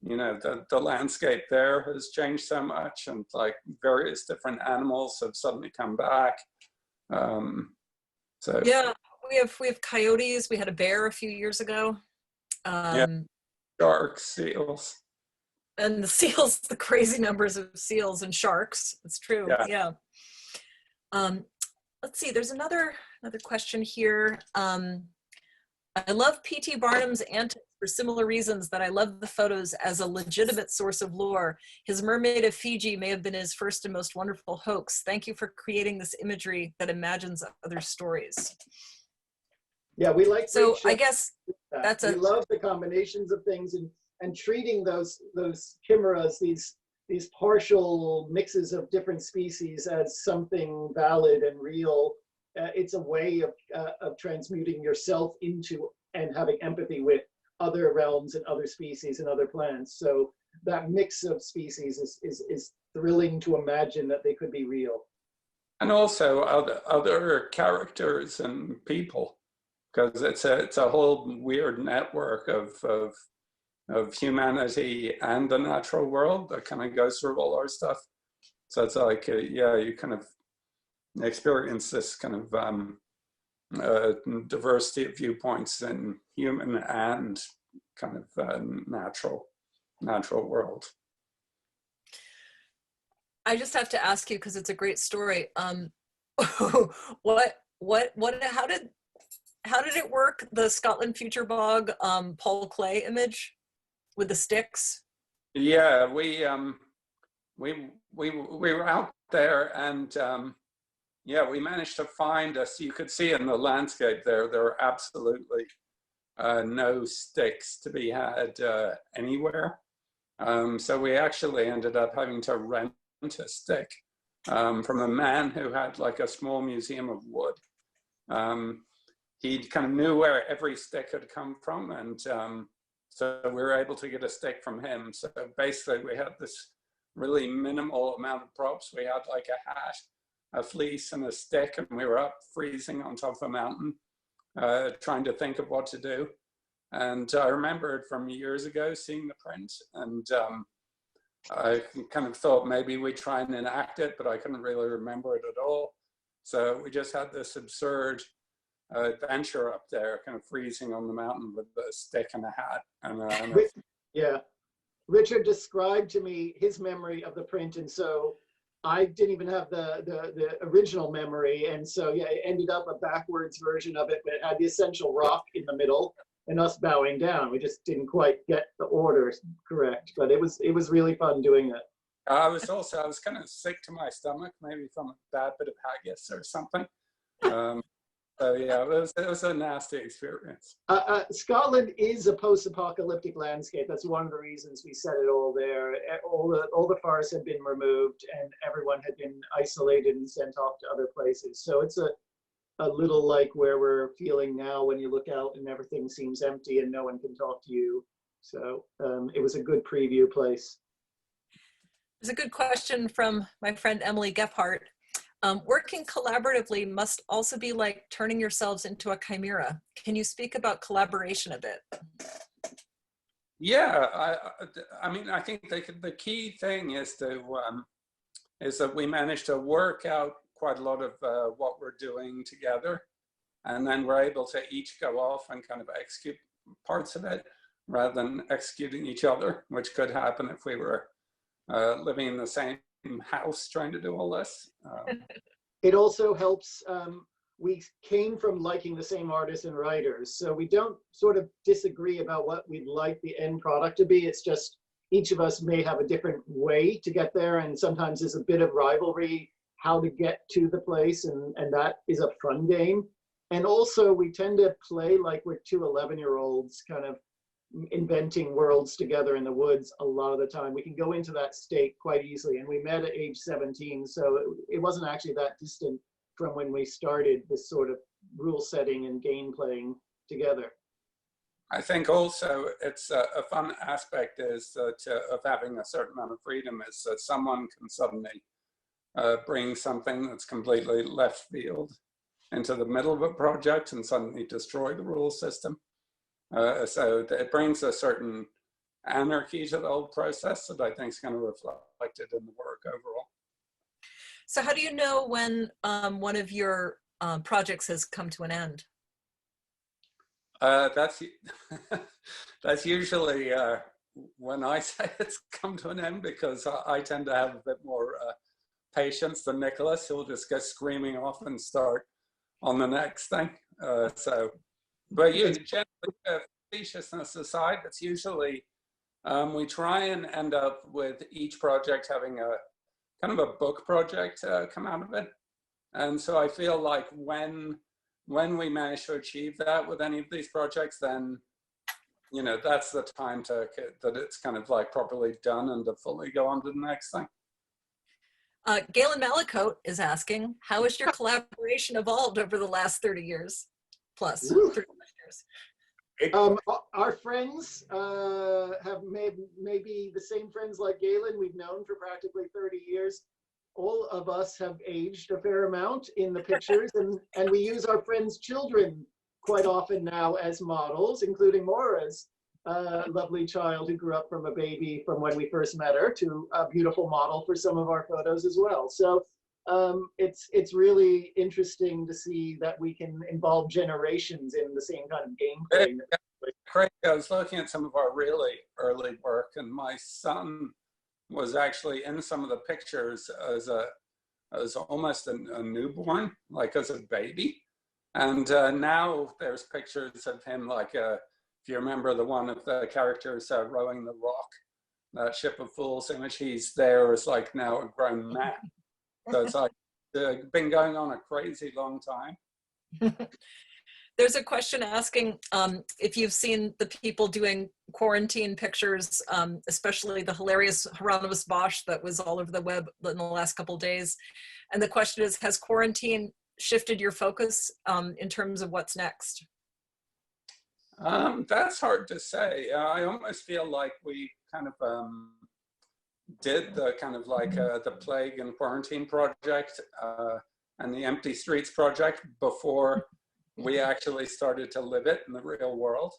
Speaker 4: you know, the landscape there has changed so much, and like various different animals have suddenly come back. So
Speaker 2: yeah, we have coyotes. We had a bear a few years ago.
Speaker 4: Yeah, sharks, seals.
Speaker 2: And the seals, the crazy numbers of seals and sharks. It's true. Yeah. Let's see. There's another question here. I love P.T. Barnum's antics for similar reasons that I love the photos as a legitimate source of lore. His Mermaid of Fiji may have been his first and most wonderful hoax. Thank you for creating this imagery that imagines other stories.
Speaker 3: Yeah, we like.
Speaker 2: So I guess
Speaker 3: we love the combinations of things and treating those chimeras, these partial mixes of different species, as something valid and real. It's a way of transmuting yourself into and having empathy with other realms and other species and other plants. So that mix of species is thrilling to imagine that they could be real.
Speaker 4: And also other characters and people, because it's a whole weird network of humanity and the natural world that kind of goes through all our stuff. So it's like, yeah, you kind of experience this kind of diversity of viewpoints in human and kind of natural world.
Speaker 2: I just have to ask you, because it's a great story. How did it work? The Scotland Future Bog Paul Clay image with the sticks?
Speaker 4: Yeah, we were out there, and yeah, we managed to find us. You could see in the landscape there were absolutely no sticks to be had anywhere. So we actually ended up having to rent a stick from a man who had like a small museum of wood. He kind of knew where every stick had come from, and so we were able to get a stick from him. So basically we had this really minimal amount of props. We had like a hat, a fleece, and a stick, and we were up freezing on top of a mountain trying to think of what to do. And I remembered from years ago seeing the print, and I kind of thought maybe we'd try and enact it, but I couldn't really remember it at all. So we just had this absurd adventure up there, kind of freezing on the mountain with a stick and a hat. And
Speaker 3: yeah, Richard described to me his memory of the print, and so I didn't even have the original memory, and so yeah, it ended up a backwards version of it, but it had the essential rock in the middle and us bowing down. We just didn't quite get the order correct, but it was really fun doing it.
Speaker 4: I was kind of sick to my stomach, maybe from a bad bit of haggis or something. So yeah, it was a nasty experience.
Speaker 3: Scotland is a post-apocalyptic landscape. That's one of the reasons we set it all there. All the forests had been removed, and everyone had been isolated and sent off to other places. So it's a little like where we're feeling now when you look out and everything seems empty and no one can talk to you. So it was a good preview place.
Speaker 2: There's a good question from my friend Emily Gephardt. Working collaboratively must also be like turning yourselves into a chimera. Can you speak about collaboration a bit?
Speaker 4: Yeah, I mean, I think the key thing is that we managed to work out quite a lot of what we're doing together, and then we're able to each go off and kind of execute parts of it rather than executing each other, which could happen if we were living in the same house trying to do all this.
Speaker 3: It also helps, we came from liking the same artists and writers, so we don't sort of disagree about what we'd like the end product to be. It's just each of us may have a different way to get there, and sometimes there's a bit of rivalry how to get to the place, and that is a fun game. And also we tend to play like we're two 11-year-olds kind of inventing worlds together in the woods a lot of the time. We can go into that state quite easily. And we met at age 17, so it wasn't actually that distant from when we started this sort of rule setting and game playing together.
Speaker 4: I think also it's a fun aspect is that of having a certain amount of freedom is that someone can suddenly bring something that's completely left field into the middle of a project and suddenly destroy the rule system. So it brings a certain anarchy to the whole process that I think is going to reflect it in the work overall.
Speaker 2: So how do you know when one of your projects has come to an end?
Speaker 4: That's usually when I say it's come to an end, because I tend to have a bit more patience than Nicholas, who'll just go screaming off and start on the next thing. But you generally, facetiousness aside, it's usually we try and end up with each project having a kind of a book project come out of it. And so I feel like when we manage to achieve that with any of these projects, then, you know, that's the time that it's kind of like properly done and to fully go on to the next thing.
Speaker 2: Galen Malicote is asking, how has your collaboration evolved over the last 30 years plus? 30 years.
Speaker 3: Our friends have maybe the same friends like Galen we've known for practically 30 years. All of us have aged a fair amount in the pictures, and we use our friends' children quite often now as models, including Maura's lovely child who grew up from a baby from when we first met her to a beautiful model for some of our photos as well. So it's really interesting to see that we can involve generations in the same kind of gameplay.
Speaker 4: Craig, I was looking at some of our really early work, and my son was actually in some of the pictures as almost a newborn, like as a baby. And now there's pictures of him, like if you remember the one of the characters rowing the rock, that Ship of Fools image, he's there as like now a grown man. So it's like been going on a crazy long time.
Speaker 2: There's a question asking if you've seen the people doing quarantine pictures, especially the hilarious Hieronymus Bosch that was all over the web in the last couple of days. And the question is, has quarantine shifted your focus in terms of what's next?
Speaker 4: That's hard to say. I almost feel like we kind of did the kind of like the Plague and Quarantine project and the Empty Streets project before we actually started to live it in the real world.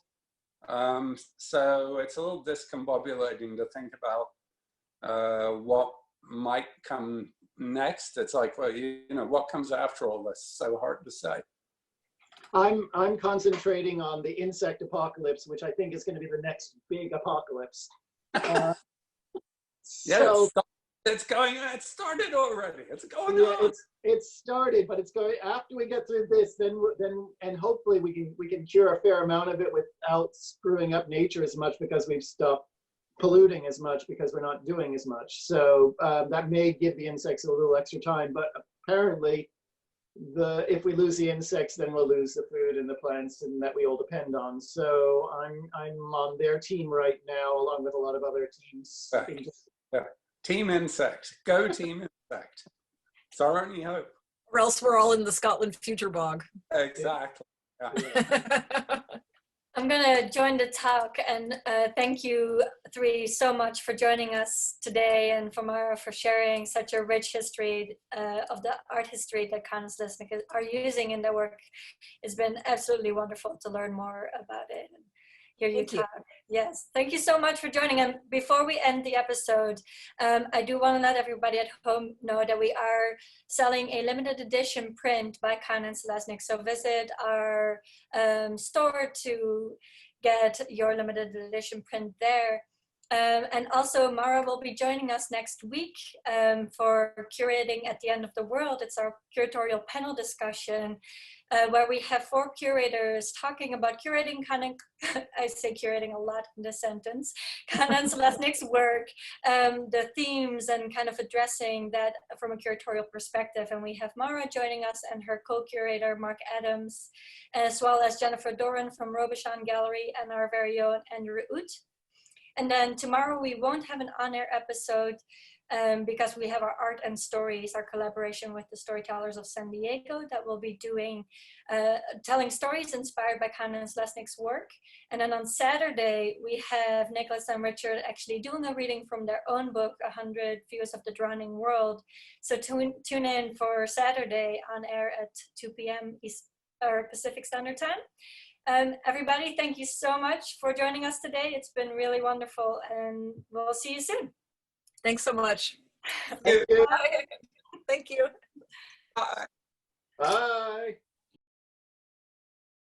Speaker 4: So it's a little discombobulating to think about what might come next. It's like, well, you know, what comes after all this? So hard to say.
Speaker 3: I'm concentrating on the insect apocalypse, which I think is going to be the next big apocalypse.
Speaker 4: Yes, it's going. It started already. It's going on.
Speaker 3: It's started, but it's going. After we get through this, then and hopefully we can cure a fair amount of it without screwing up nature as much, because we've stopped polluting as much because we're not doing as much. So that may give the insects a little extra time, but apparently, if we lose the insects, then we'll lose the food and the plants and that we all depend on. So I'm on their team right now, along with a lot of other teams.
Speaker 4: Yeah. Team Insect. Go Team Insect. It's our only hope.
Speaker 2: Or else we're all in the Scotland future bog.
Speaker 4: Exactly. Yeah.
Speaker 1: I'm going to join the talk, and thank you three so much for joining us today, and for Maura for sharing such a rich history of the art history that Kahn Selesnick are using in their work. It's been absolutely wonderful to learn more about it and hear you talk. Yes, thank you so much for joining. And before we end the episode, I do want to let everybody at home know that we are selling a limited edition print by Kahn Selesnick. So visit our store to get your limited edition print there. And also Maura will be joining us next week for Curating at the End of the World. It's our curatorial panel discussion where we have 4 curators talking about curating I say curating a lot in this sentence, Kahn Selesnick's work, the themes and kind of addressing that from a curatorial perspective. And we have Maura joining us and her co-curator, Mark Adams, as well as Jennifer Doran from Robichaud Gallery and our very own Andrew Oot. And then tomorrow we won't have an on-air episode because we have our Art and Stories, our collaboration with the Storytellers of San Diego that will be doing, telling stories inspired by Kahn Selesnick's work. And then on Saturday, we have Nicholas and Richard actually doing a reading from their own book, 100 Views of the Drowning World. So tune in for Saturday on air at 2 p.m. Pacific Standard Time. Everybody, thank you so much for joining us today. It's been really wonderful, and we'll see you soon.
Speaker 2: Thanks so much.
Speaker 3: Thank you.
Speaker 2: Thank you.
Speaker 4: Bye.
Speaker 3: Bye.